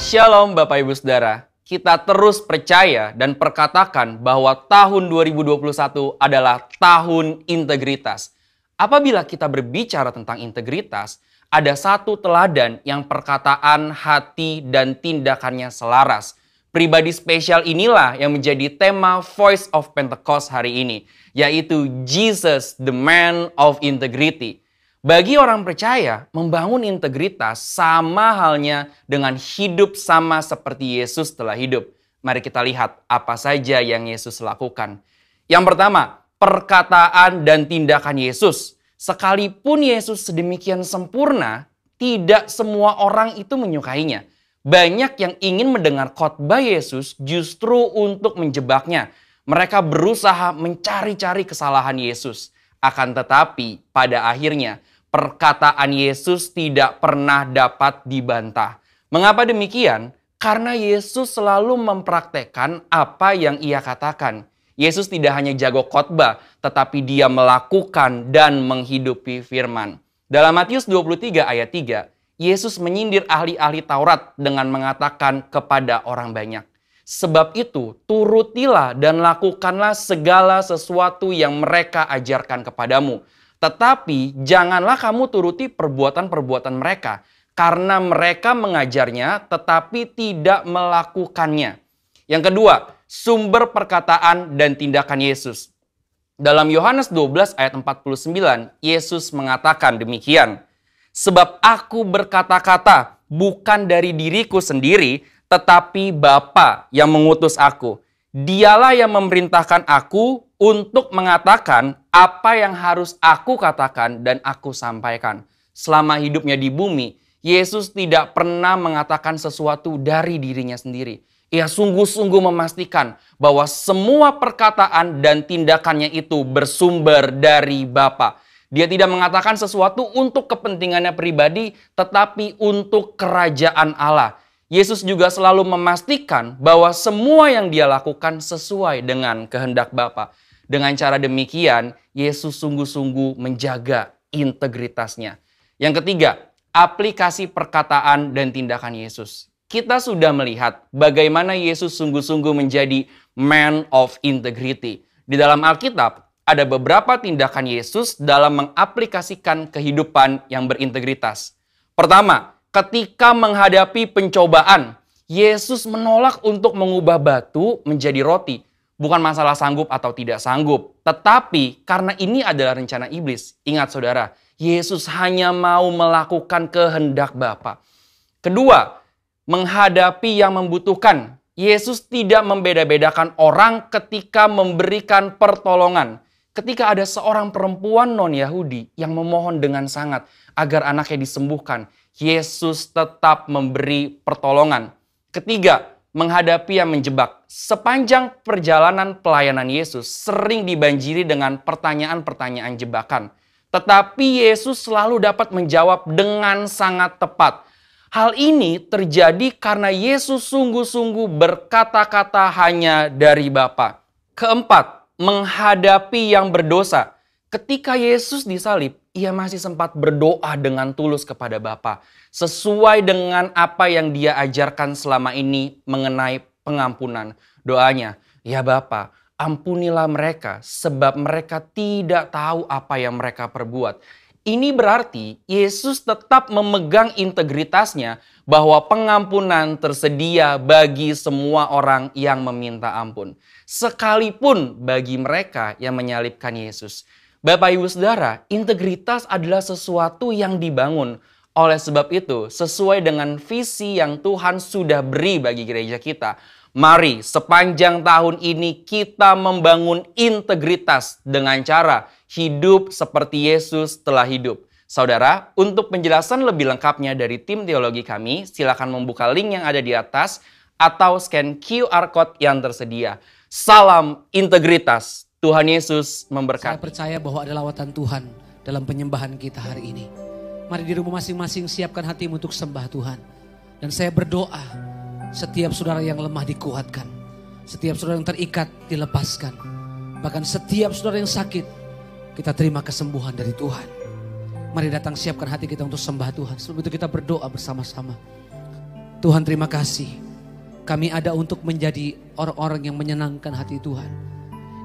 Shalom Bapak Ibu Saudara, kita terus percaya dan perkatakan bahwa tahun 2021 adalah tahun integritas. Apabila kita berbicara tentang integritas, ada satu teladan yang perkataan, hati, dan tindakannya selaras. Pribadi spesial inilah yang menjadi tema Voice of Pentecost hari ini, yaitu Jesus, the man of integrity. Bagi orang percaya, membangun integritas sama halnya dengan hidup sama seperti Yesus telah hidup. Mari kita lihat apa saja yang Yesus lakukan. Yang pertama, perkataan dan tindakan Yesus. Sekalipun Yesus sedemikian sempurna, tidak semua orang itu menyukainya. Banyak yang ingin mendengar khotbah Yesus justru untuk menjebaknya. Mereka berusaha mencari-cari kesalahan Yesus. Akan tetapi, pada akhirnya, perkataan Yesus tidak pernah dapat dibantah. Mengapa demikian? Karena Yesus selalu mempraktekkan apa yang ia katakan. Yesus tidak hanya jago khotbah, tetapi dia melakukan dan menghidupi firman. Dalam Matius 23 ayat 3, Yesus menyindir ahli-ahli Taurat dengan mengatakan kepada orang banyak, "Sebab itu, turutilah dan lakukanlah segala sesuatu yang mereka ajarkan kepadamu. Tetapi janganlah kamu turuti perbuatan-perbuatan mereka, karena mereka mengajarnya tetapi tidak melakukannya." Yang kedua, sumber perkataan dan tindakan Yesus. Dalam Yohanes 12 ayat 49, Yesus mengatakan demikian, "Sebab aku berkata-kata bukan dari diriku sendiri, tetapi Bapa yang mengutus aku. Dialah yang memerintahkan aku untuk mengatakan apa yang harus aku katakan dan aku sampaikan." Selama hidupnya di bumi, Yesus tidak pernah mengatakan sesuatu dari dirinya sendiri. Ia sungguh-sungguh memastikan bahwa semua perkataan dan tindakannya itu bersumber dari Bapa. Dia tidak mengatakan sesuatu untuk kepentingannya pribadi, tetapi untuk kerajaan Allah. Yesus juga selalu memastikan bahwa semua yang dia lakukan sesuai dengan kehendak Bapa. Dengan cara demikian, Yesus sungguh-sungguh menjaga integritasnya. Yang ketiga, aplikasi perkataan dan tindakan Yesus. Kita sudah melihat bagaimana Yesus sungguh-sungguh menjadi man of integrity. Di dalam Alkitab, ada beberapa tindakan Yesus dalam mengaplikasikan kehidupan yang berintegritas. Pertama, ketika menghadapi pencobaan, Yesus menolak untuk mengubah batu menjadi roti. Bukan masalah sanggup atau tidak sanggup, tetapi karena ini adalah rencana iblis. Ingat saudara, Yesus hanya mau melakukan kehendak Bapa. Kedua, menghadapi yang membutuhkan. Yesus tidak membeda-bedakan orang ketika memberikan pertolongan. Ketika ada seorang perempuan non-Yahudi yang memohon dengan sangat agar anaknya disembuhkan, Yesus tetap memberi pertolongan. Ketiga, menghadapi yang menjebak. Sepanjang perjalanan pelayanan Yesus sering dibanjiri dengan pertanyaan-pertanyaan jebakan. Tetapi Yesus selalu dapat menjawab dengan sangat tepat. Hal ini terjadi karena Yesus sungguh-sungguh berkata-kata hanya dari Bapa. Keempat, menghadapi yang berdosa. Ketika Yesus disalib, ia masih sempat berdoa dengan tulus kepada Bapa, sesuai dengan apa yang dia ajarkan selama ini mengenai pengampunan. Doanya, "Ya Bapa, ampunilah mereka sebab mereka tidak tahu apa yang mereka perbuat." Ini berarti Yesus tetap memegang integritasnya bahwa pengampunan tersedia bagi semua orang yang meminta ampun. Sekalipun bagi mereka yang menyalibkan Yesus. Bapak Ibu Saudara, integritas adalah sesuatu yang dibangun. Oleh sebab itu, sesuai dengan visi yang Tuhan sudah beri bagi gereja kita, mari sepanjang tahun ini kita membangun integritas dengan cara hidup seperti Yesus telah hidup. Saudara, untuk penjelasan lebih lengkapnya dari tim teologi kami, silakan membuka link yang ada di atas atau scan QR Code yang tersedia. Salam integritas. Tuhan Yesus memberkati. Saya percaya bahwa ada lawatan Tuhan dalam penyembahan kita hari ini. Mari di rumah masing-masing siapkan hatimu untuk sembah Tuhan. Dan saya berdoa, setiap saudara yang lemah dikuatkan. Setiap saudara yang terikat dilepaskan. Bahkan setiap saudara yang sakit, kita terima kesembuhan dari Tuhan. Mari datang siapkan hati kita untuk sembah Tuhan. Sebelum itu kita berdoa bersama-sama. Tuhan terima kasih. Kami ada untuk menjadi orang-orang yang menyenangkan hati Tuhan.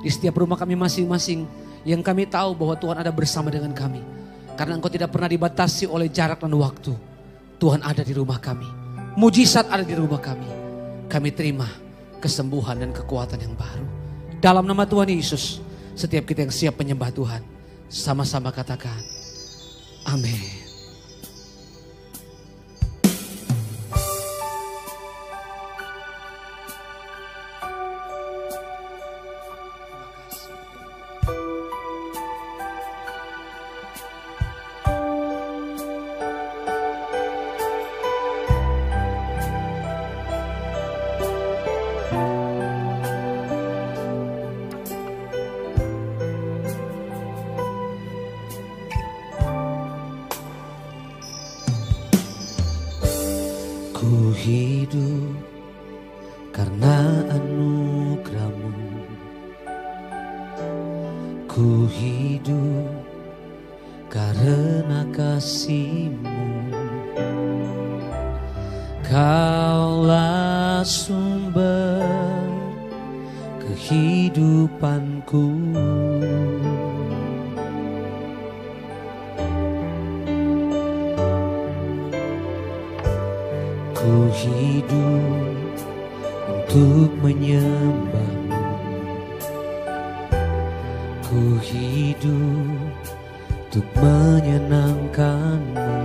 Di setiap rumah kami masing-masing yang kami tahu bahwa Tuhan ada bersama dengan kami. Karena Engkau tidak pernah dibatasi oleh jarak dan waktu. Tuhan ada di rumah kami. Mujizat ada di rumah kami. Kami terima kesembuhan dan kekuatan yang baru. Dalam nama Tuhan Yesus, setiap kita yang siap menyembah Tuhan, sama-sama katakan, amin. Ku hidup karena anugerah-Mu, ku hidup karena kasih-Mu. Kaulah sumber kehidupanku. Ku hidup untuk menyembah-Mu. Ku hidup untuk menyenangkan-Mu.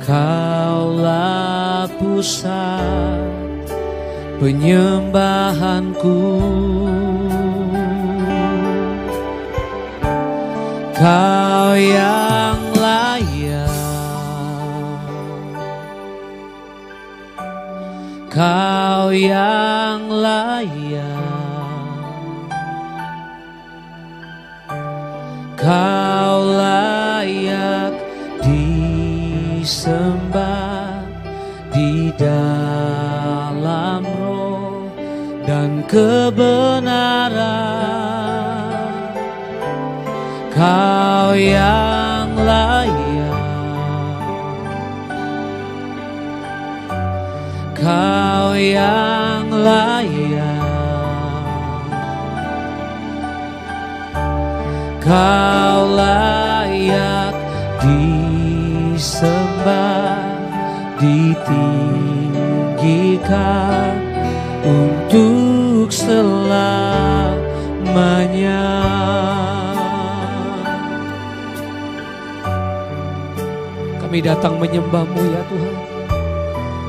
Kaulah pusat penyembahanku. Kau yang layak, Kau yang layak, Kau layak disembah di dalam roh dan kebenaran. Kau yang layak, Kau yang layak, Kau layak disembah, ditinggikan untuk selamanya. Kami datang menyembah-Mu ya Tuhan.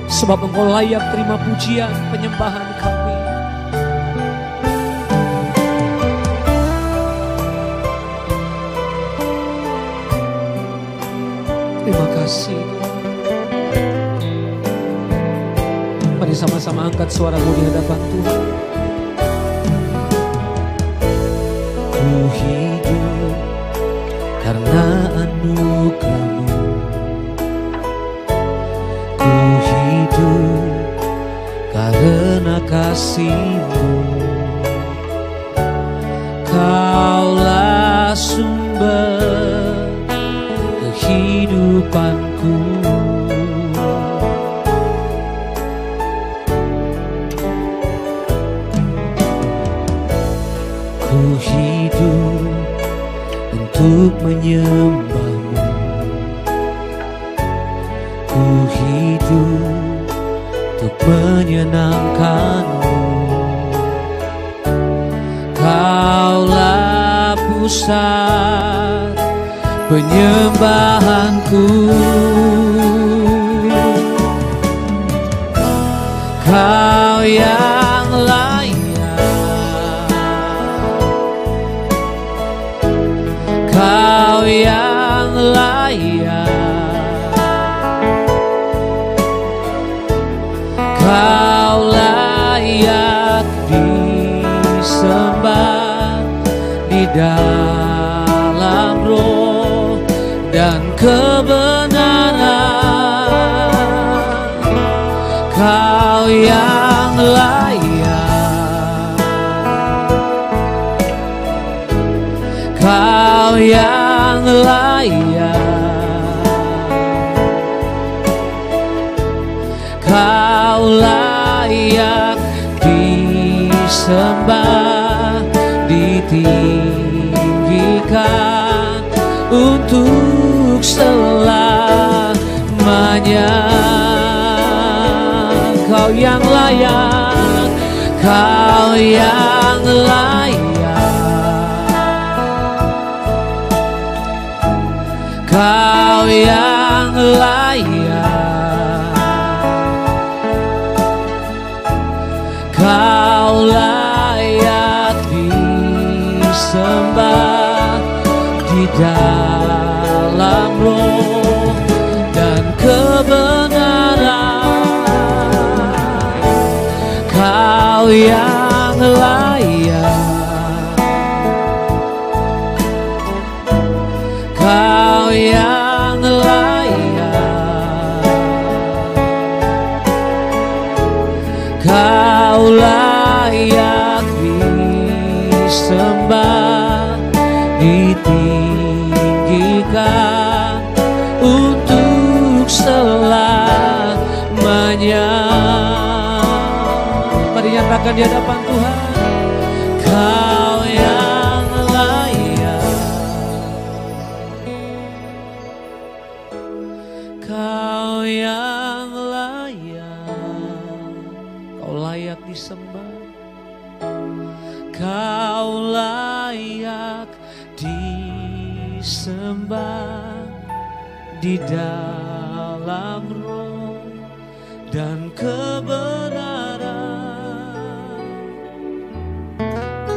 Sebab Engkau layak terima pujian penyembahan kami. Terima kasih. Mari sama-sama angkat suaramu di hadapan Tuhan. Ku hidup karena anugerah-Mu. Ku hidup karena kasih-Mu. Kaulah sumber kehidupanku. Ku hidup untuk menyembah-Mu. Ku hidup untuk menyenangkan-Mu. Kaulah pusat penyembahanku. Kau yang layak, Kau yang layak, Kau layak disembah di dalam roh dan kebenaran. Kau yang layak, Kau yang layak, disembah, ditinggikan untuk selamanya. Kau yang layak, Kau yang layak, Kau yang layak, Kau layak disembah di dalam roh dan kebenaran. Kau yang layak, Kau yang layak, Kau layak disembah, ditinggikan untuk selamanya. Mari nyatakan di hadapan Tuhan, Kau yang layak, Kau yang layak, Kau layak disembah, Kau layak disembah di dalam roh dan kebenaran.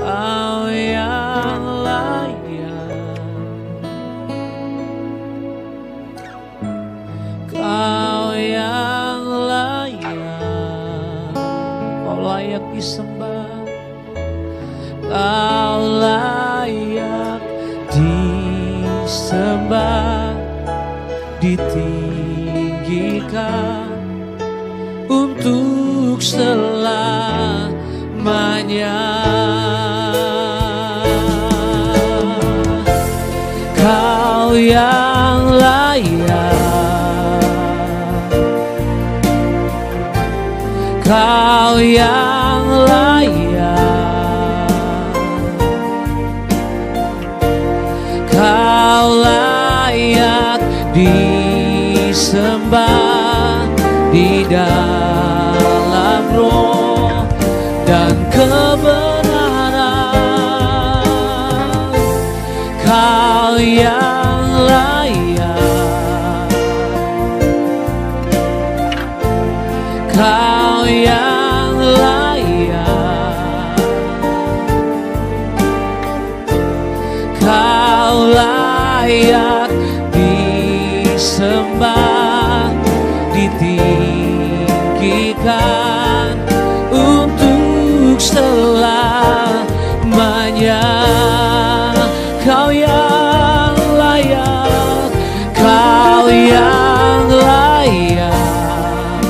Kau yang layak, Kau yang layak, Kau layak disembah, Kau layak disembah, ditinggikan untuk selamanya. Kau yang layak, Kau yang layak, Kau layak disembah di dalam roh dan kebenaran. Kau yang layak, Kau yang layak, Kau layak disembah, ditinggikan untuk selamanya. Kau yang layak, Kau yang layak,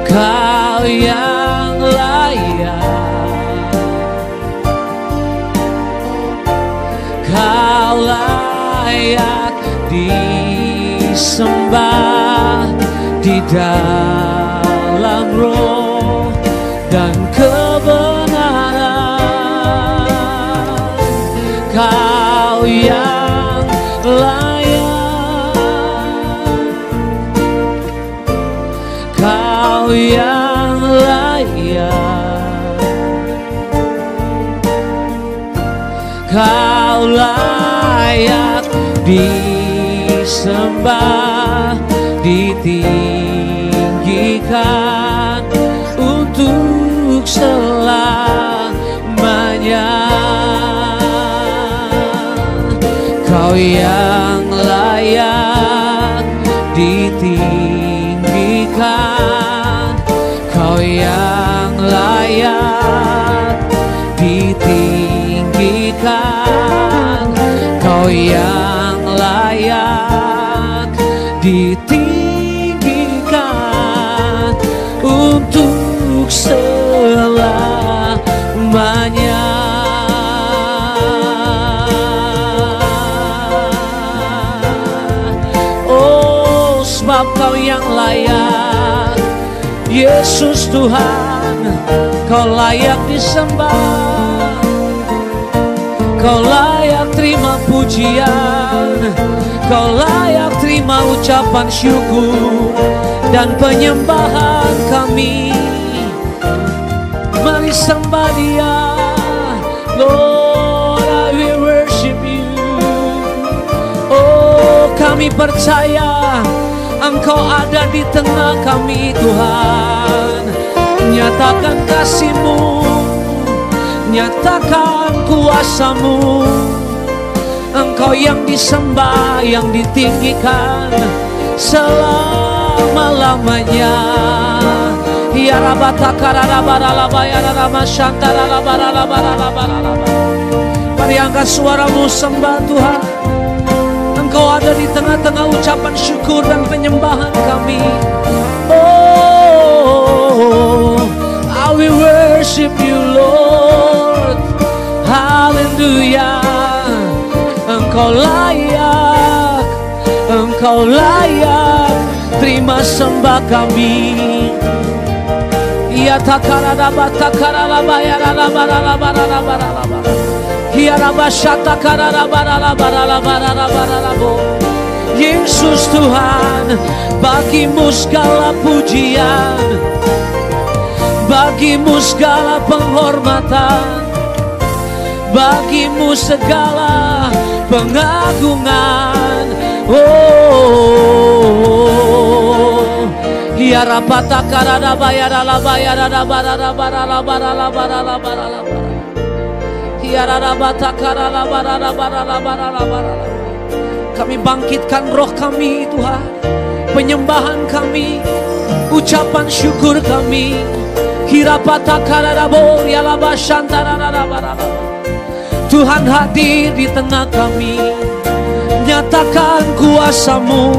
Kau yang layak, Kau layak disembah di dalam roh dan kebenaran. Kau yang layak, Kau yang layak, Kau layak disembah, ditinggikan untuk selamanya. Kau yang layak ditinggikan, Kau yang layak ditinggikan, Kau yang layak ditinggikan untuk selamanya. Oh, sebab Kau yang layak, Yesus Tuhan, Kau layak disembah, Kau layak terima pujian, Kau layak terima ucapan syukur dan penyembahan kami. Mari sembah Dia, Lord, I will worship You. Oh, kami percaya Engkau ada di tengah kami Tuhan. Nyatakan kasih-Mu, nyatakan kuasa-Mu. Engkau yang disembah, yang ditinggikan selama-lamanya. Ya rabata kararabaralaba ya ramasyantarabaralabaralabaralabaralaba. Mari angkat suaramu sembah Tuhan. Engkau ada di tengah-tengah ucapan syukur dan penyembahan kami. Oh, I will worship You Lord. Haleluya. Engkau layak, Engkau layak terima sembah kami. Ya takaraba takaraba ya ralabaralabaralabaralaba. Ya rabasyata karalabaralabaralabaralabaralabo. Yesus Tuhan, bagimu segala pujian, bagimu segala penghormatan, bagimu segala pengagungan. Oh, ya rapata karada bayarala bayarada barala barala barala barala barala. Ya rabata karala barala barala barala barala. Kami bangkitkan roh kami Tuhan, penyembahan kami, ucapan syukur kami. Hirapata kararabo yalaba shantarararabaraba. Tuhan hadir di tengah kami, nyatakan kuasa-Mu.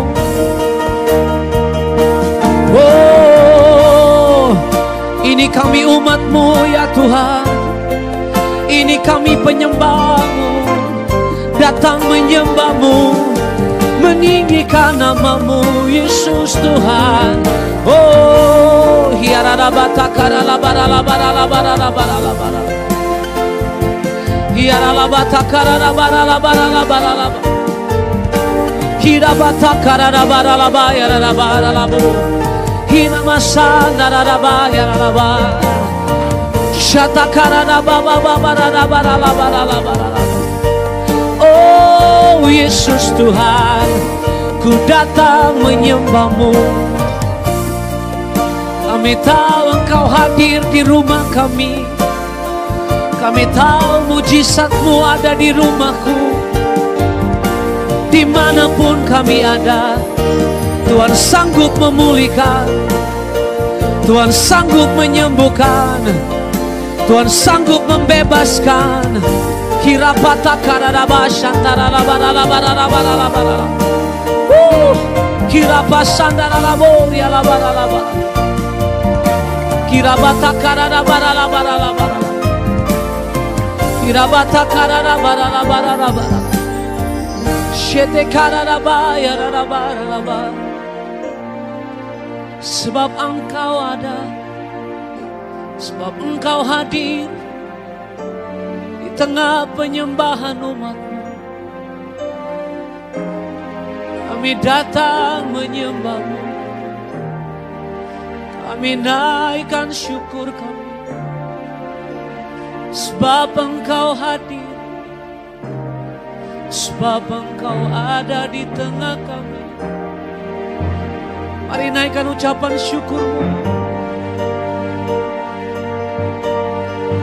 Oh, ini kami umat-Mu ya Tuhan, ini kami penyembah-Mu, datang menyembah-Mu, meninggikan nama-Mu Yesus Tuhan. Oh, hiarabata karalabaralabaralabaralabaralabarala. Hiarabata karalabaralabaralabaralabarala. Hirabata karalabaralabaralabaralabu. Hinamasandaralabaralaba. Shata karalabaralabaralabaralabarala. Oh Yesus Tuhan, ku datang menyembah-Mu. Kami tahu Engkau hadir di rumah kami. Kami tahu mujizat-Mu ada di rumahku. Dimanapun kami ada, Tuhan sanggup memulihkan, Tuhan sanggup menyembuhkan, Tuhan sanggup membebaskan. Hirapata kararaba shantaralabaralabaralabaralabarala. Kirapasandaralabo yalabaralaba. Kirabata kararabaralabaralabarala. Kirabata kararabaralabaralabarala. Shete kararaba yararabaralaba. Sebab Engkau ada, sebab Engkau hadir di tengah penyembahan umat-Mu. Kami datang menyembah-Mu, kami naikkan syukur kami, sebab Engkau hadir, sebab Engkau ada di tengah kami. Mari naikkan ucapan syukur-Mu.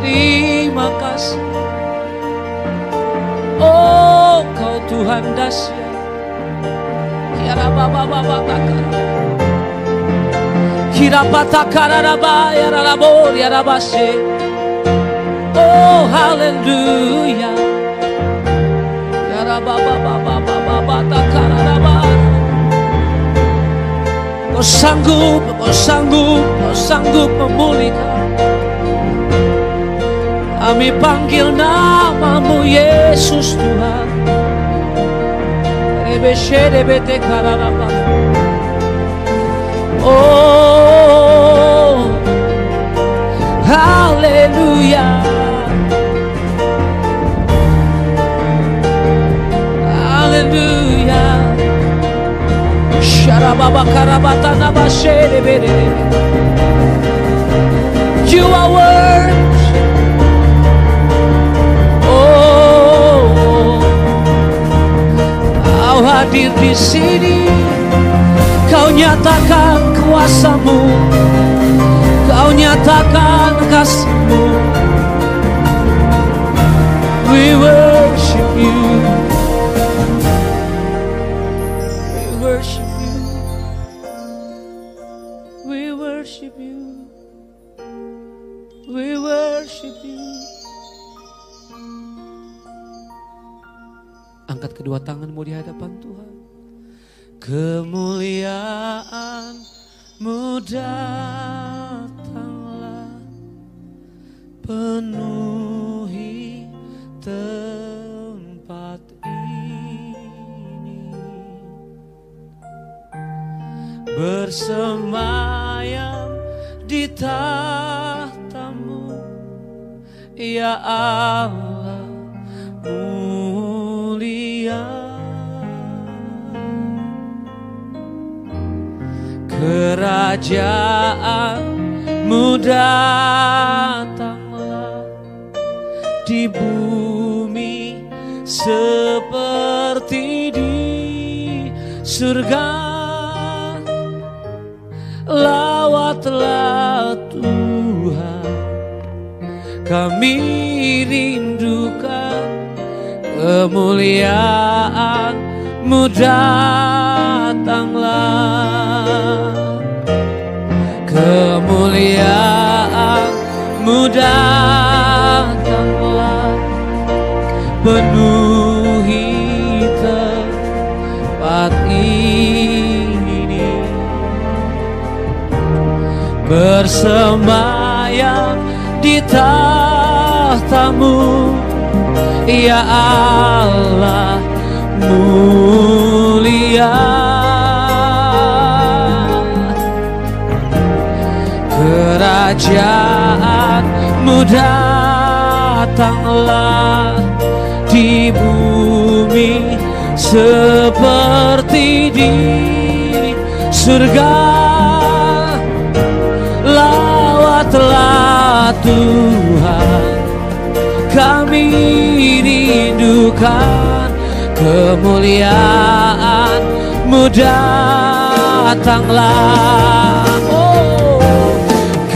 Terima kasih. Oh, Kau Tuhan dahsyat. Kiara baba baba takar. Kira patakara raba ya rabo ya rabase. Oh, haleluya. Kiara baba baba baba takara raba. Kau sanggup, Kau sanggup, Kau sanggup memulihkan. Kami panggil nama-Mu Yesus Tuhan. Oh, haleluya. Haleluya. Sharababa karabatana bashere bere. You are worthy. Oh, Kau hadir di sini. Kau nyatakan kuasa-Mu. Kau nyatakan kasih-Mu. We worship You. We worship You. We worship You. We worship You. Angkat kedua tanganmu di hadapan Tuhan. Kemuliaan-Mu datanglah, penuhi tempat ini, bersemayam di tahta-Mu, ya Allah mulia. Kerajaan-Mu datanglah di bumi seperti di surga. Lawatlah Tuhan, kami rindukan kemuliaan-Mu datanglah. Kemuliaan-Mu datanglah, penuhi tempat ini, bersemayam di tahta-Mu, ya Allah mulia. Kerajaan-Mu datanglah di bumi seperti di surga. Lawatlah Tuhan, kami rindukan kemuliaan-Mu datanglah.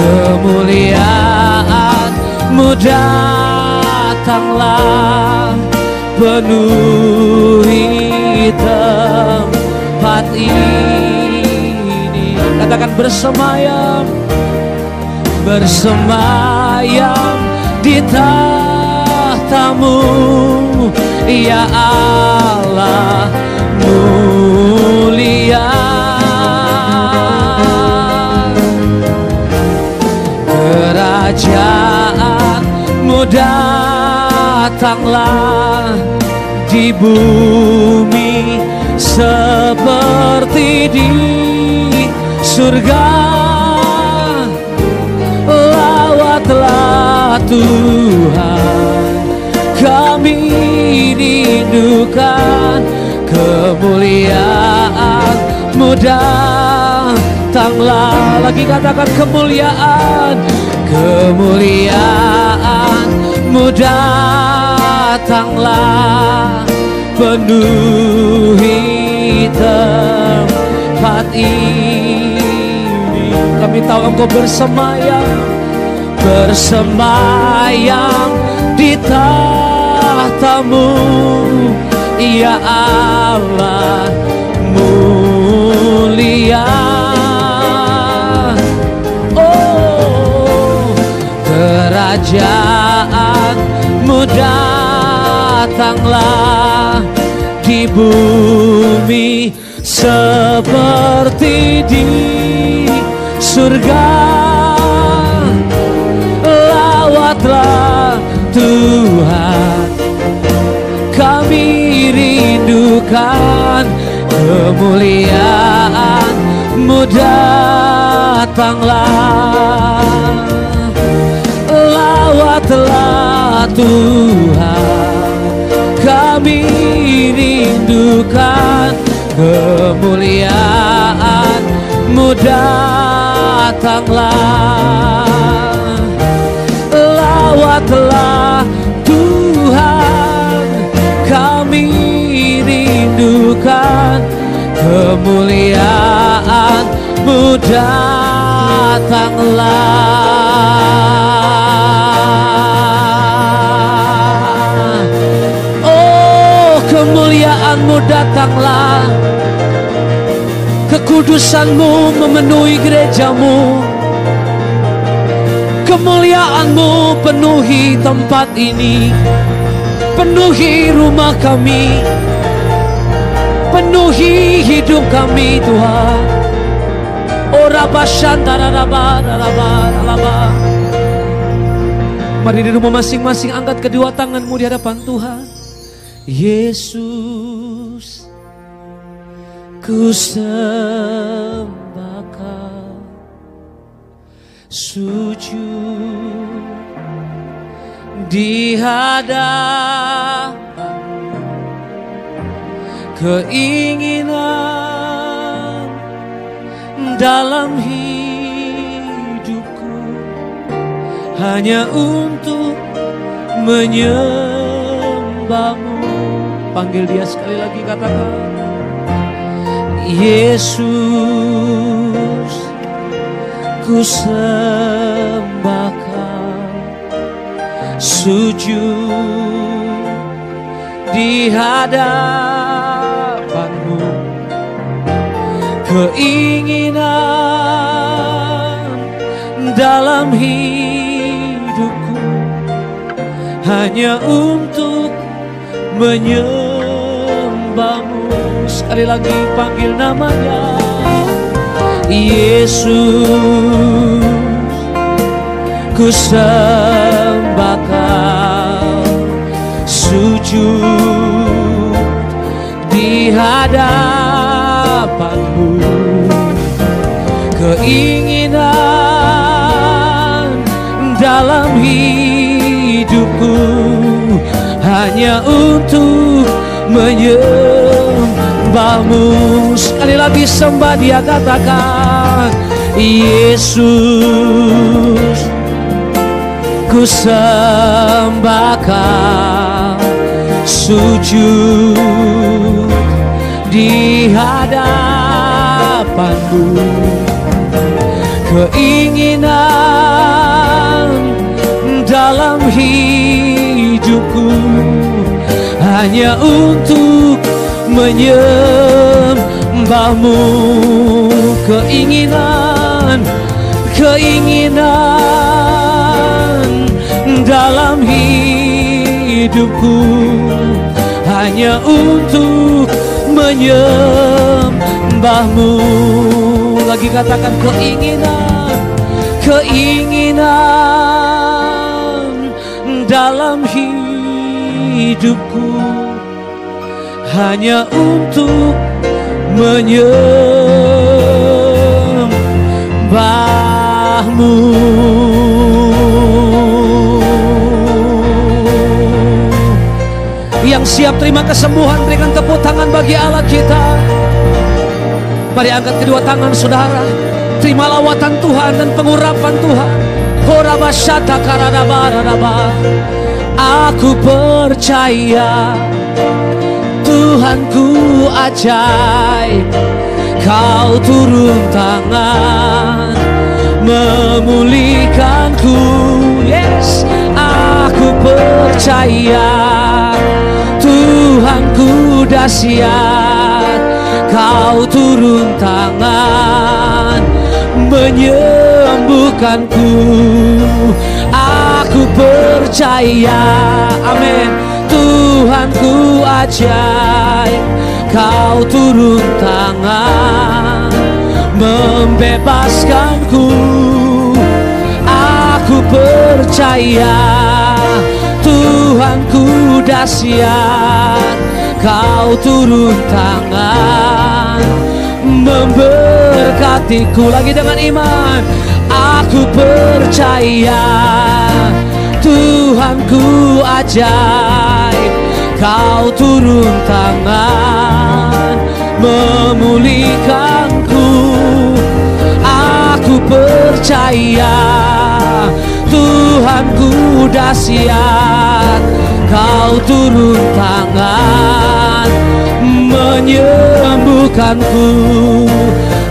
Kemuliaan-Mu datanglah, penuhi tempat ini. Katakan bersemayam, bersemayam di tahta-Mu, ya Allah mulia. Kerajaan-Mu datanglah di bumi seperti di surga. Lawatlah Tuhan, kami rindukan kemuliaan-Mu datanglah. Lagi katakan kemuliaan, kemuliaan-Mu datanglah, penuhi tempat ini. Kami tahu Engkau bersemayam, bersemayam di tahta-Mu, ya Allah mulia. Kerajaan-Mu datanglah di bumi seperti di surga. Lawatlah Tuhan, kami rindukan kemuliaan-Mu datanglah. lawatlah Tuhan, kami rindukan kemuliaan-Mu datanglah. Lawatlah Tuhan, kami rindukan kemuliaan-Mu datanglah. Oh, kemuliaan-Mu datanglah. Kekudusan-Mu memenuhi gereja-Mu. Kemuliaan-Mu penuhi tempat ini, penuhi rumah kami, penuhi hidup kami Tuhan. Oh rabashantarabah. Mari di rumah masing-masing angkat kedua tanganmu di hadapan Tuhan. Yesus, ku sembah Kau, sujud di hadapan, keinginan dalam hidupku hanya untuk menyembah-Mu. Panggil Dia sekali lagi, katakan, Yesus, ku sembah Kau, sujud di hadapan-Mu, keinginan dalam hidupku hanya untuk menyembah-Mu. Sekali lagi panggil namanya, Yesus, ku sembah Kau, sujud di hadapan-Mu, keinginan dalam hidupku hanya untuk menyembah-Mu. Sekali lagi sembah Dia, katakan, Yesus, ku sembah Kau, sujud di hadapan-Mu, keinginan dalam hidupku hanya untuk menyembah-Mu, keinginan dalam hidupku hanya untuk menyembah-Mu. Lagi katakan, keinginan dalam hidupku hanya untuk menyembah-Mu. Yang siap terima kesembuhan, berikan tepuk tangan bagi Allah kita. Mari angkat kedua tangan saudara, terima lawatan Tuhan dan pengurapan Tuhan. Aku percaya Tuhanku ajaib, Kau turun tangan memulihkanku. Yes, aku percaya Tuhanku dahsyat, Kau turun tangan menyembuhkanku. Aku percaya, amin, Tuhanku ajaib, Kau turun tangan membebaskanku. Aku percaya Tuhanku dahsyat, Kau turun tangan memberkatiku. Lagi dengan iman, aku percaya Tuhanku ajaib, Kau turun tangan memulihkanku. Aku percaya Tuhanku dahsyat, Kau turun tangan menyembuhkanku.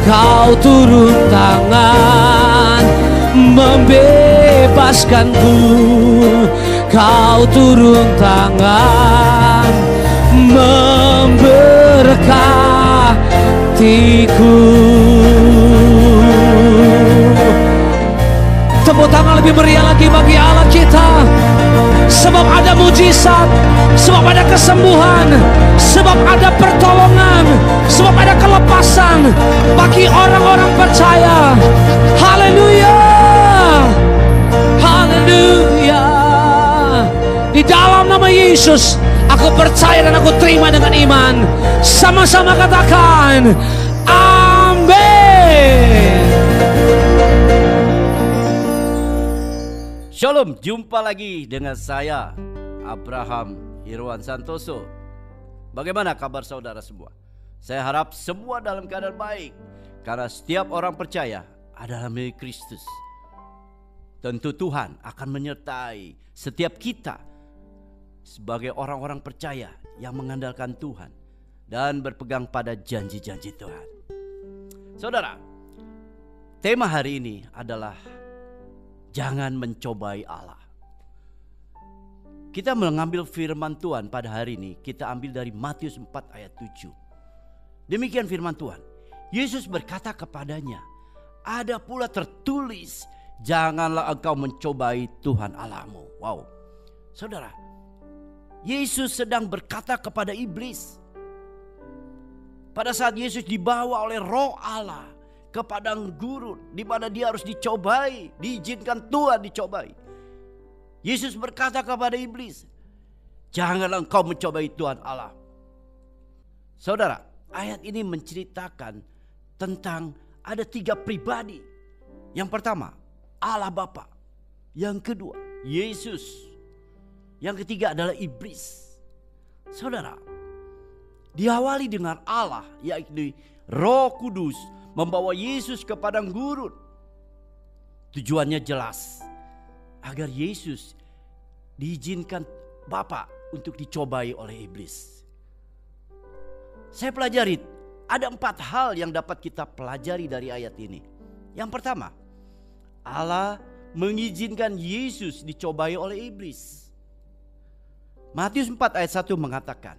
Kau turun tangan membebaskanku. Kau turun tangan memberkatiku. Tepuk tangan lebih meriah lagi bagi Allah kita. Sebab ada mujizat, sebab ada kesembuhan, sebab ada pertolongan, sebab ada kelepasan bagi orang-orang percaya. Haleluya, haleluya. Di dalam nama Yesus, aku percaya dan aku terima dengan iman. Sama-sama katakan, amin. Shalom, jumpa lagi dengan saya Abraham Irwan Santoso. Bagaimana kabar saudara semua? Saya harap semua dalam keadaan baik, karena setiap orang percaya adalah milik Kristus. Tentu Tuhan akan menyertai setiap kita sebagai orang-orang percaya yang mengandalkan Tuhan dan berpegang pada janji-janji Tuhan. Saudara, tema hari ini adalah jangan mencobai Allah. Kita mengambil firman Tuhan pada hari ini, kita ambil dari Matius 4 ayat 7. Demikian firman Tuhan. Yesus berkata kepadanya, ada pula tertulis, janganlah engkau mencobai Tuhan Allahmu. Wow. Saudara, Yesus sedang berkata kepada iblis. Pada saat Yesus dibawa oleh Roh Allah ke padang gurun, di mana dia harus dicobai, diizinkan Tuhan dicobai. Yesus berkata kepada iblis, janganlah engkau mencobai Tuhan Allah. Saudara, ayat ini menceritakan tentang ada 3 pribadi. Yang pertama, Allah Bapa. Yang kedua, Yesus. Yang ketiga adalah iblis. Saudara, diawali dengan Allah, yaitu Roh Kudus, membawa Yesus ke padang gurun. Tujuannya jelas, agar Yesus diizinkan Bapa untuk dicobai oleh iblis. Saya pelajari ada 4 hal yang dapat kita pelajari dari ayat ini. Yang pertama, Allah mengizinkan Yesus dicobai oleh iblis. Matius 4 ayat 1 mengatakan,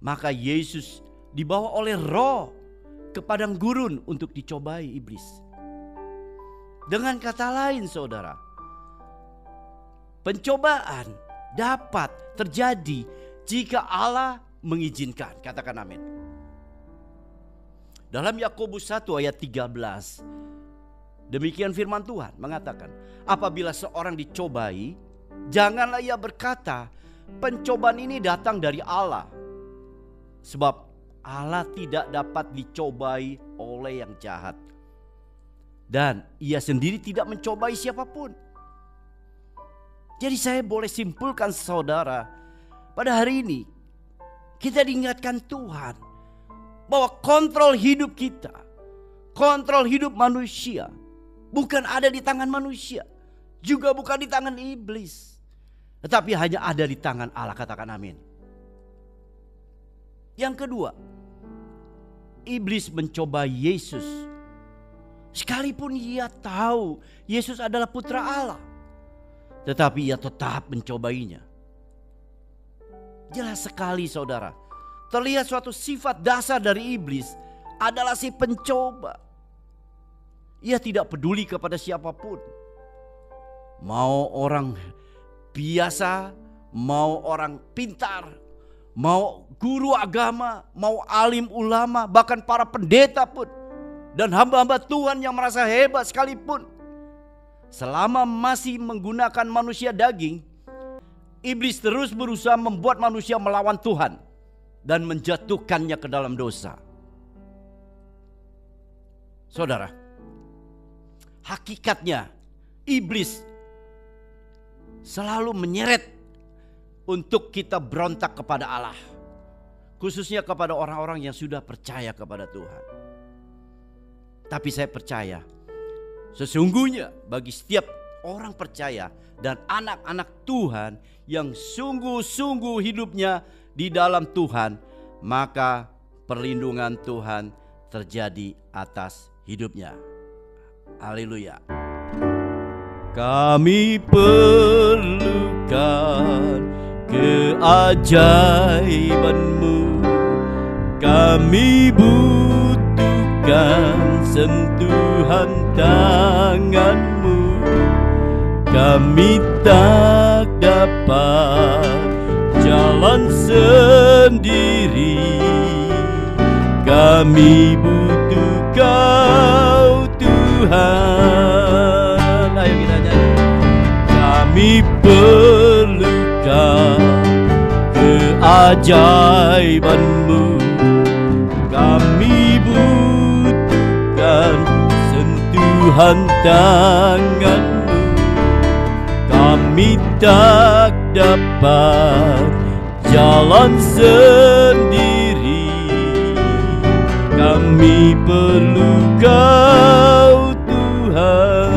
maka Yesus dibawa oleh Roh ke padang gurun untuk dicobai iblis. Dengan kata lain saudara, pencobaan dapat terjadi jika Allah mengizinkan. Katakan amin. Dalam Yakobus 1 ayat 13, demikian firman Tuhan mengatakan, apabila seorang dicobai, janganlah ia berkata, pencobaan ini datang dari Allah. Sebab Allah tidak dapat dicobai oleh yang jahat, dan ia sendiri tidak mencobai siapapun. Jadi saya boleh simpulkan saudara, pada hari ini kita diingatkan Tuhan bahwa kontrol hidup kita, kontrol hidup manusia bukan ada di tangan manusia, juga bukan di tangan iblis, tetapi hanya ada di tangan Allah. Katakan amin. Yang kedua, iblis mencoba Yesus. Sekalipun ia tahu Yesus adalah putra Allah, tetapi ia tetap mencobainya. Jelas sekali saudara, terlihat suatu sifat dasar dari iblis adalah si pencoba. Ia tidak peduli kepada siapapun. Mau orang biasa, mau orang pintar, mau guru agama, mau alim ulama, bahkan para pendeta pun, dan hamba-hamba Tuhan yang merasa hebat sekalipun, selama masih menggunakan manusia daging, iblis terus berusaha membuat manusia melawan Tuhan dan menjatuhkannya ke dalam dosa. Saudara, hakikatnya iblis selalu menyeret untuk kita berontak kepada Allah. Khususnya kepada orang-orang yang sudah percaya kepada Tuhan. Tapi saya percaya, sesungguhnya bagi setiap orang percaya dan anak-anak Tuhan yang sungguh-sungguh hidupnya di dalam Tuhan, maka perlindungan Tuhan terjadi atas hidupnya. Haleluya. Kami perlukan keajaiban-Mu, kami butuhkan sentuhan tangan-Mu, kami tak dapat jalan sendiri, kami butuh Kau Tuhan. Ayo kita nyanyi. Kami perlukan keajaiban-Mu, kami butuhkan sentuhan tangan-Mu, kami tak dapat jalan sendiri, kami perlu Kau Tuhan,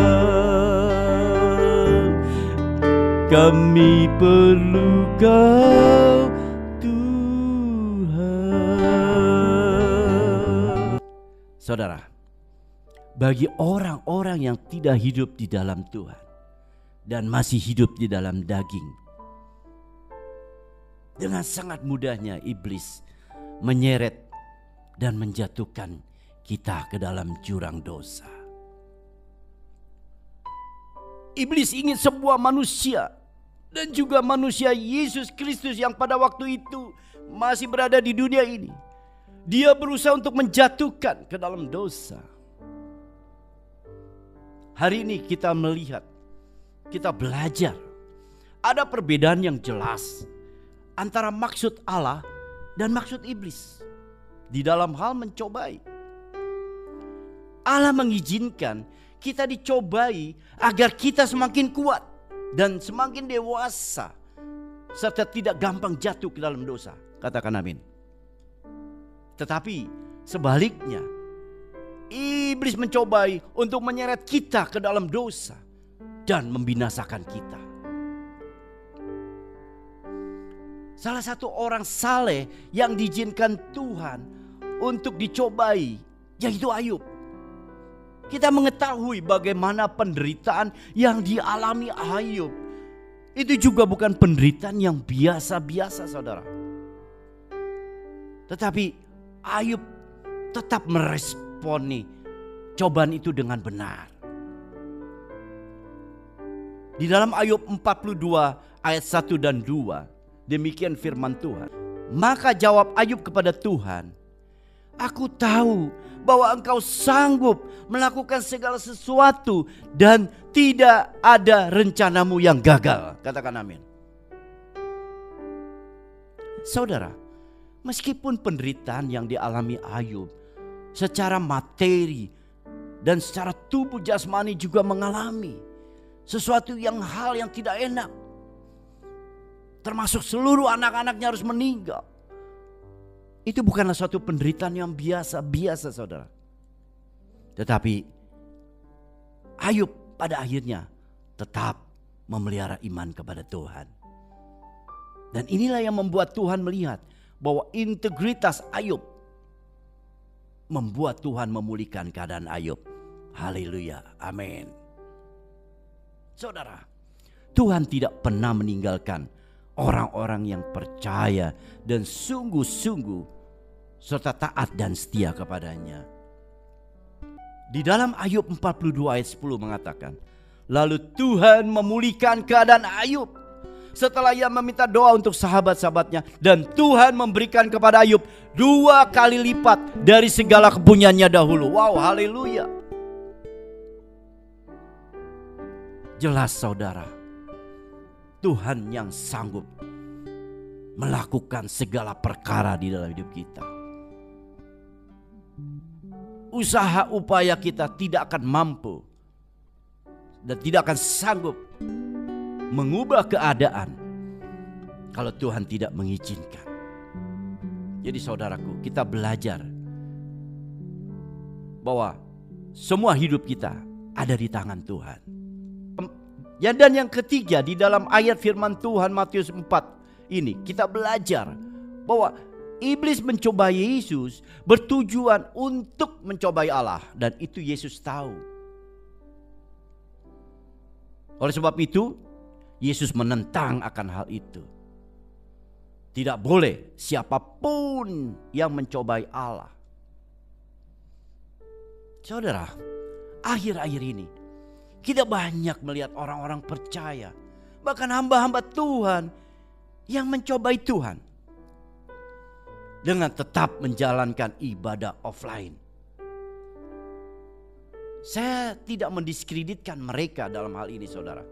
kami perlu Kau Tuhan. Saudara, bagi orang-orang yang tidak hidup di dalam Tuhan dan masih hidup di dalam daging, dengan sangat mudahnya iblis menyeret dan menjatuhkan kita ke dalam jurang dosa. Iblis ingin sebuah manusia dan juga manusia Yesus Kristus yang pada waktu itu masih berada di dunia ini. Dia berusaha untuk menjatuhkan ke dalam dosa. Hari ini kita melihat, kita belajar ada perbedaan yang jelas antara maksud Allah dan maksud iblis di dalam hal mencobai. Allah mengizinkan kita dicobai agar kita semakin kuat dan semakin dewasa, serta tidak gampang jatuh ke dalam dosa. Katakan amin. Tetapi sebaliknya, iblis mencobai untuk menyeret kita ke dalam dosa dan membinasakan kita. Salah satu orang saleh yang diizinkan Tuhan untuk dicobai yaitu Ayub. Kita mengetahui bagaimana penderitaan yang dialami Ayub. Itu juga bukan penderitaan yang biasa-biasa, saudara. Tetapi Ayub tetap meresponi cobaan itu dengan benar. Di dalam Ayub 42 ayat 1 dan 2, demikian firman Tuhan. Maka jawab Ayub kepada Tuhan, aku tahu bahwa Engkau sanggup melakukan segala sesuatu dan tidak ada rencanamu yang gagal. Katakan amin. Saudara, meskipun penderitaan yang dialami Ayub secara materi dan secara tubuh jasmani juga mengalami sesuatu hal yang tidak enak. Termasuk seluruh anak-anaknya harus meninggal. Itu bukanlah suatu penderitaan yang biasa-biasa, saudara. Tetapi Ayub pada akhirnya tetap memelihara iman kepada Tuhan. Dan inilah yang membuat Tuhan melihat bahwa integritas Ayub membuat Tuhan memulihkan keadaan Ayub. Haleluya, amin. Saudara, Tuhan tidak pernah meninggalkan orang-orang yang percaya dan sungguh-sungguh serta taat dan setia kepadanya. Di dalam Ayub 42 ayat 10 mengatakan, lalu Tuhan memulihkan keadaan Ayub setelah ia meminta doa untuk sahabat-sahabatnya, dan Tuhan memberikan kepada Ayub 2 kali lipat dari segala kepunyaannya dahulu. Wow, haleluya. Jelas saudara, Tuhan yang sanggup melakukan segala perkara di dalam hidup kita. Usaha upaya kita tidak akan mampu dan tidak akan sanggup mengubah keadaan kalau Tuhan tidak mengizinkan. Jadi saudaraku, kita belajar bahwa semua hidup kita ada di tangan Tuhan. Ya, dan yang ketiga, di dalam ayat firman Tuhan Matius 4 ini kita belajar bahwa iblis mencobai Yesus bertujuan untuk mencobai Allah, dan itu Yesus tahu. Oleh sebab itu Yesus menentang akan hal itu. Tidak boleh siapapun yang mencobai Allah. Saudara, akhir-akhir ini kita banyak melihat orang-orang percaya, bahkan hamba-hamba Tuhan yang mencobai Tuhan dengan tetap menjalankan ibadah offline. Saya tidak mendiskreditkan mereka dalam hal ini, saudara.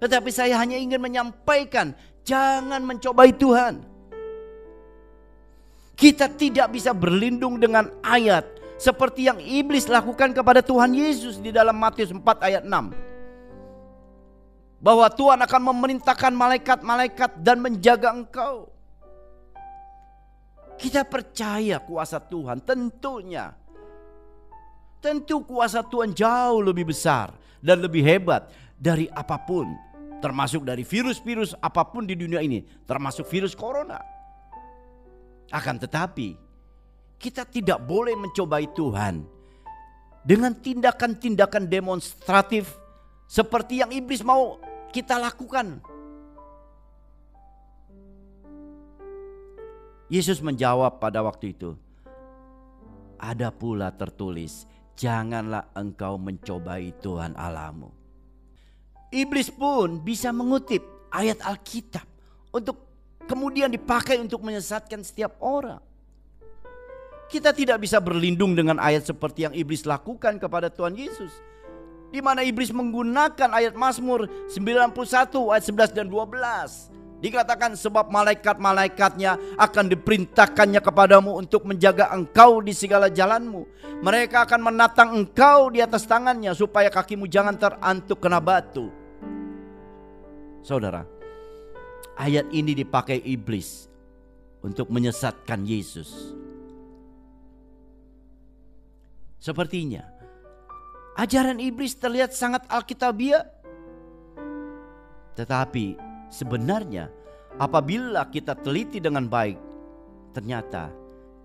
Tetapi saya hanya ingin menyampaikan, jangan mencobai Tuhan. Kita tidak bisa berlindung dengan ayat seperti yang iblis lakukan kepada Tuhan Yesus di dalam Matius 4 ayat 6. Bahwa Tuhan akan memerintahkan malaikat-malaikat dan menjaga engkau. Kita percaya kuasa Tuhan, tentunya. Tentu kuasa Tuhan jauh lebih besar dan lebih hebat dari apapun. Termasuk dari virus-virus apapun di dunia ini, termasuk virus corona. Akan tetapi, kita tidak boleh mencobai Tuhan dengan tindakan-tindakan demonstratif seperti yang iblis mau kita lakukan. Yesus menjawab pada waktu itu, ada pula tertulis, janganlah engkau mencobai Tuhan Allahmu. Iblis pun bisa mengutip ayat Alkitab untuk kemudian dipakai untuk menyesatkan setiap orang. Kita tidak bisa berlindung dengan ayat seperti yang iblis lakukan kepada Tuhan Yesus, di mana iblis menggunakan ayat Mazmur 91 ayat 11 dan 12. Dikatakan sebab malaikat-malaikatnya akan diperintahkannya kepadamu untuk menjaga engkau di segala jalanmu. Mereka akan menatang engkau di atas tangannya supaya kakimu jangan terantuk kena batu. Saudara, ayat ini dipakai iblis untuk menyesatkan Yesus. Sepertinya ajaran iblis terlihat sangat alkitabiah, tetapi sebenarnya apabila kita teliti dengan baik, ternyata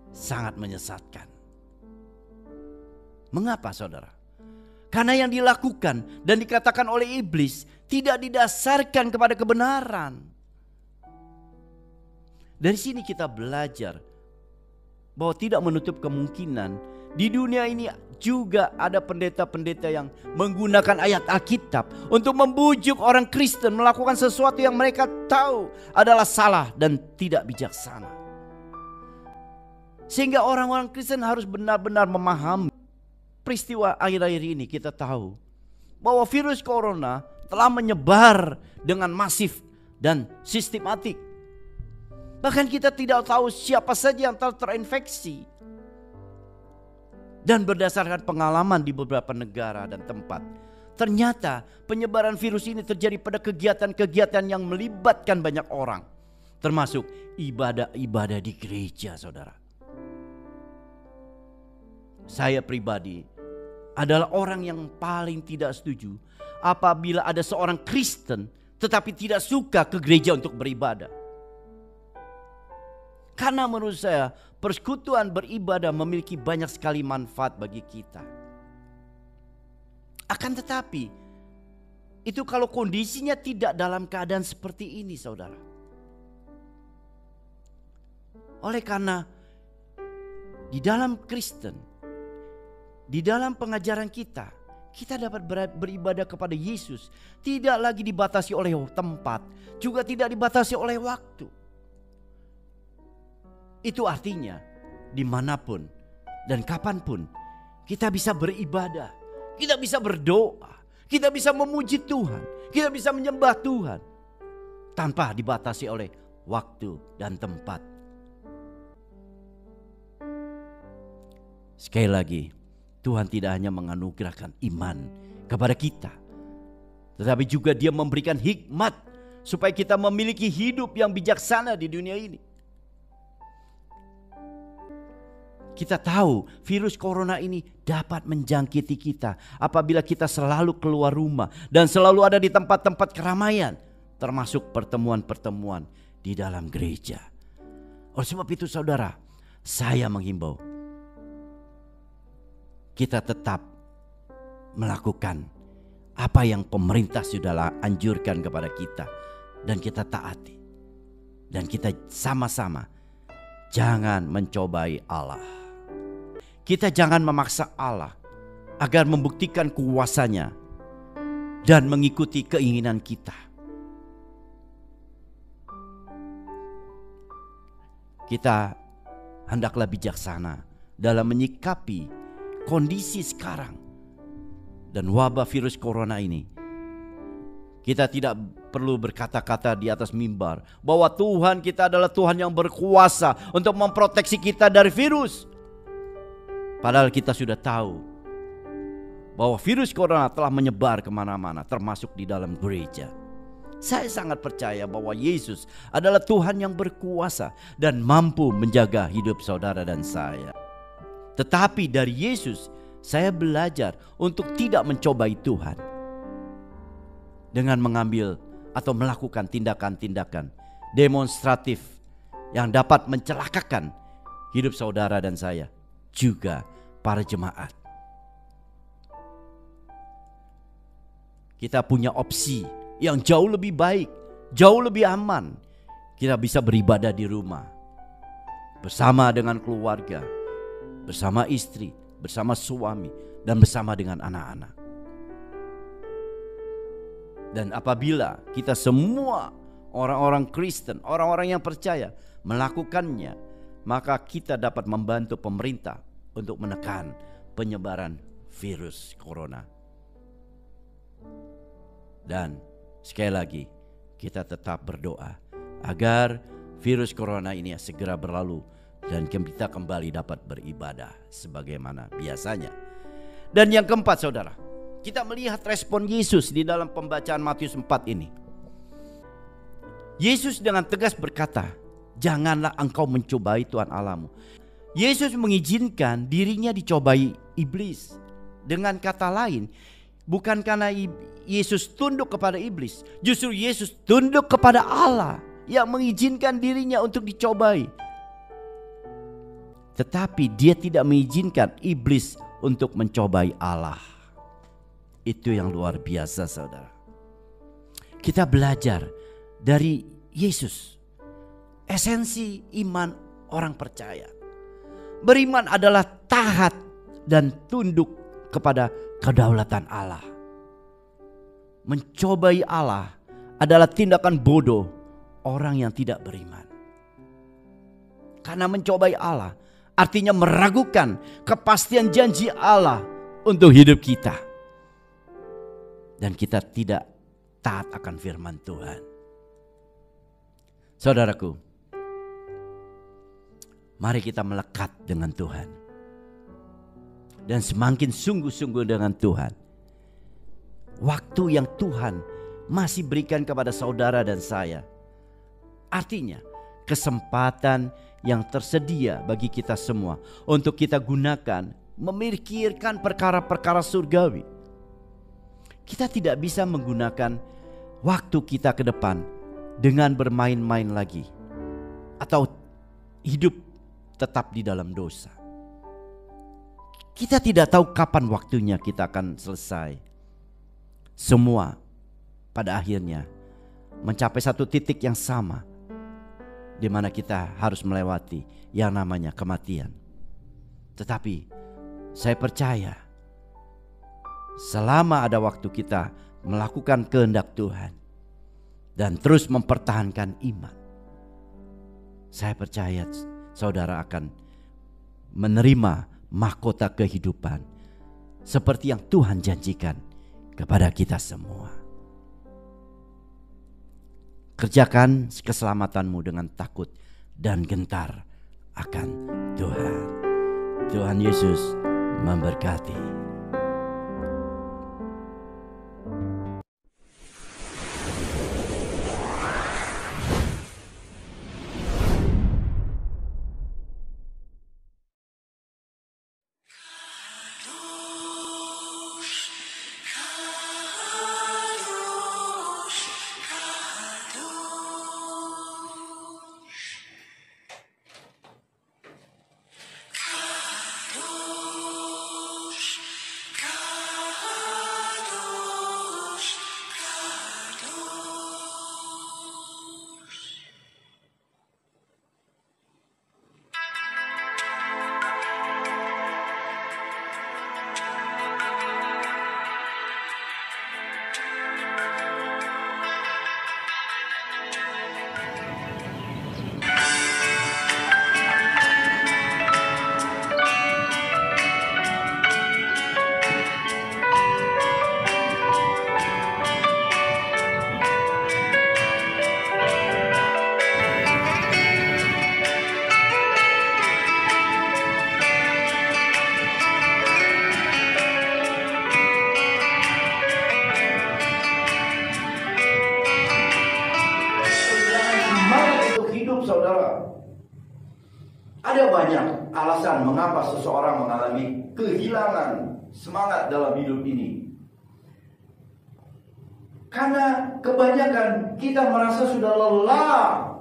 sangat menyesatkan. Mengapa, saudara? Karena yang dilakukan dan dikatakan oleh iblis tidak didasarkan kepada kebenaran. Dari sini kita belajar bahwa tidak menutup kemungkinan di dunia ini juga ada pendeta-pendeta yang menggunakan ayat Alkitab untuk membujuk orang Kristen melakukan sesuatu yang mereka tahu adalah salah dan tidak bijaksana. Sehingga orang-orang Kristen harus benar-benar memahami peristiwa akhir-akhir ini. Kita tahu bahwa virus corona telah menyebar dengan masif dan sistematik. Bahkan kita tidak tahu siapa saja yang telah terinfeksi. Dan berdasarkan pengalaman di beberapa negara dan tempat, ternyata penyebaran virus ini terjadi pada kegiatan-kegiatan yang melibatkan banyak orang, termasuk ibadah-ibadah di gereja, saudara. Saya pribadi adalah orang yang paling tidak setuju apabila ada seorang Kristen tetapi tidak suka ke gereja untuk beribadah. Karena menurut saya persekutuan beribadah memiliki banyak sekali manfaat bagi kita. Akan tetapi itu kalau kondisinya tidak dalam keadaan seperti ini, saudara. Oleh karena di dalam Kristen, di dalam pengajaran kita dapat beribadah kepada Yesus tidak lagi dibatasi oleh tempat, juga tidak dibatasi oleh waktu. Itu artinya dimanapun dan kapanpun kita bisa beribadah, kita bisa berdoa, kita bisa memuji Tuhan, kita bisa menyembah Tuhan tanpa dibatasi oleh waktu dan tempat. Sekali lagi, Tuhan tidak hanya menganugerahkan iman kepada kita, tetapi juga Dia memberikan hikmat supaya kita memiliki hidup yang bijaksana di dunia ini. Kita tahu virus corona ini dapat menjangkiti kita apabila kita selalu keluar rumah dan selalu ada di tempat-tempat keramaian, termasuk pertemuan-pertemuan di dalam gereja. Oleh sebab itu saudara, saya menghimbau kita tetap melakukan apa yang pemerintah sudah anjurkan kepada kita dan kita taati. Dan kita sama-sama jangan mencobai Allah. Kita jangan memaksa Allah agar membuktikan kuasanya dan mengikuti keinginan kita. Kita hendaklah bijaksana dalam menyikapi kondisi sekarang dan wabah virus corona ini. Kita tidak perlu berkata-kata di atas mimbar bahwa Tuhan kita adalah Tuhan yang berkuasa untuk memproteksi kita dari virus. Padahal kita sudah tahu bahwa virus corona telah menyebar kemana-mana, termasuk di dalam gereja. Saya sangat percaya bahwa Yesus adalah Tuhan yang berkuasa dan mampu menjaga hidup saudara dan saya. Tetapi dari Yesus saya belajar untuk tidak mencobai Tuhan dengan mengambil atau melakukan tindakan-tindakan demonstratif yang dapat mencelakakan hidup saudara dan saya, juga para jemaat. Kita punya opsi yang jauh lebih baik, jauh lebih aman. Kita bisa beribadah di rumah bersama dengan keluarga, bersama istri, bersama suami, dan bersama dengan anak-anak. Dan apabila kita semua orang-orang Kristen, orang-orang yang percaya melakukannya, maka kita dapat membantu pemerintah untuk menekan penyebaran virus corona. Dan sekali lagi, kita tetap berdoa agar virus corona ini segera berlalu dan kita kembali dapat beribadah sebagaimana biasanya. Dan yang keempat saudara, kita melihat respon Yesus di dalam pembacaan Matius 4 ini. Yesus dengan tegas berkata, janganlah engkau mencobai Tuhan Allahmu. Yesus mengizinkan dirinya dicobai iblis. Dengan kata lain, bukan karena Yesus tunduk kepada iblis, justru Yesus tunduk kepada Allah yang mengizinkan dirinya untuk dicobai. Tetapi dia tidak mengizinkan iblis untuk mencobai Allah. Itu yang luar biasa saudara. Kita belajar dari Yesus esensi iman orang percaya. Beriman adalah taat dan tunduk kepada kedaulatan Allah. Mencobai Allah adalah tindakan bodoh orang yang tidak beriman. Karena mencobai Allah artinya meragukan kepastian janji Allah untuk hidup kita. Dan kita tidak taat akan firman Tuhan. Saudaraku, mari kita melekat dengan Tuhan. Dan semakin sungguh-sungguh dengan Tuhan, waktu yang Tuhan masih berikan kepada saudara dan saya, artinya kesempatan yang tersedia bagi kita semua untuk kita gunakan memikirkan perkara-perkara surgawi. Kita tidak bisa menggunakan waktu kita ke depan dengan bermain-main lagi atau hidup tetap di dalam dosa. Kita tidak tahu kapan waktunya kita akan selesai. Semua pada akhirnya mencapai satu titik yang sama, di mana kita harus melewati yang namanya kematian. Tetapi saya percaya selama ada waktu kita melakukan kehendak Tuhan dan terus mempertahankan iman, saya percaya saudara akan menerima mahkota kehidupan seperti yang Tuhan janjikan kepada kita semua. Kerjakan keselamatanmu dengan takut dan gentar akan Tuhan. Tuhan Yesus memberkati. Ada banyak alasan mengapa seseorang mengalami kehilangan semangat dalam hidup ini. Karena kebanyakan kita merasa sudah lelah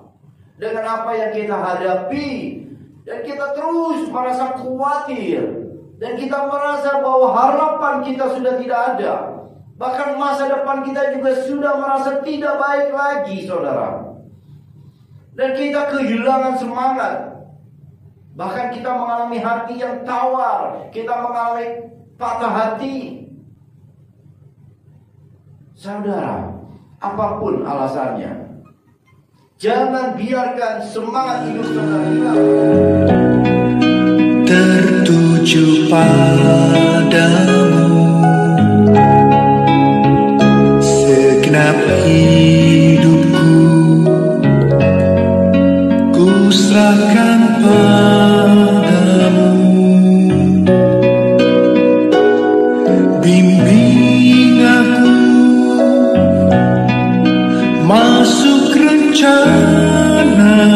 dengan apa yang kita hadapi. Dan kita terus merasa khawatir. Dan kita merasa bahwa harapan kita sudah tidak ada. Bahkan masa depan kita juga sudah merasa tidak baik lagi, saudara. Dan kita kehilangan semangat. Bahkan kita mengalami hati yang tawar. Kita mengalami patah hati. Saudara, apapun alasannya, jangan biarkan semangat hidup saudara hilang. Tertuju padamu segenap hidupku, ku serahkan padamu. Bimbing aku masuk rencanamu,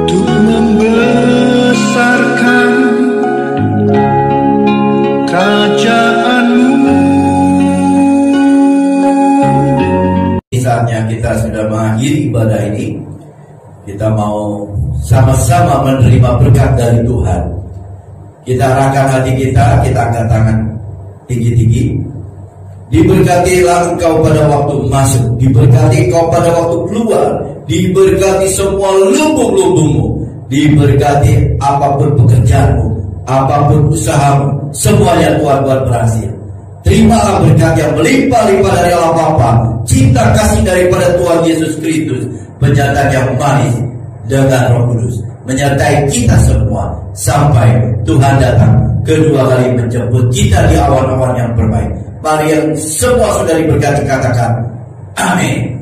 untuk membesarkan kerajaanmu. Saatnya kita sudah mengakhiri ibadah ini. Kita mau sama-sama menerima berkat dari Tuhan. Kita arahkan hati kita angkat tangan tinggi-tinggi. Diberkatilah engkau pada waktu masuk, diberkati engkau pada waktu keluar, diberkati semua lubuk-lubukmu, diberkati apapun pekerjaanmu, apapun usahamu, semuanya Tuhan buat berhasil. Terimalah berkat yang melimpah-limpah dari Allah Bapa, cinta kasih daripada Tuhan Yesus Kristus, penyertaan yang manis dengan Roh Kudus menyertai kita semua sampai Tuhan datang kedua kali menjemput kita di awan-awan yang berbaik. Mari yang semua sudah diberkati katakan amin.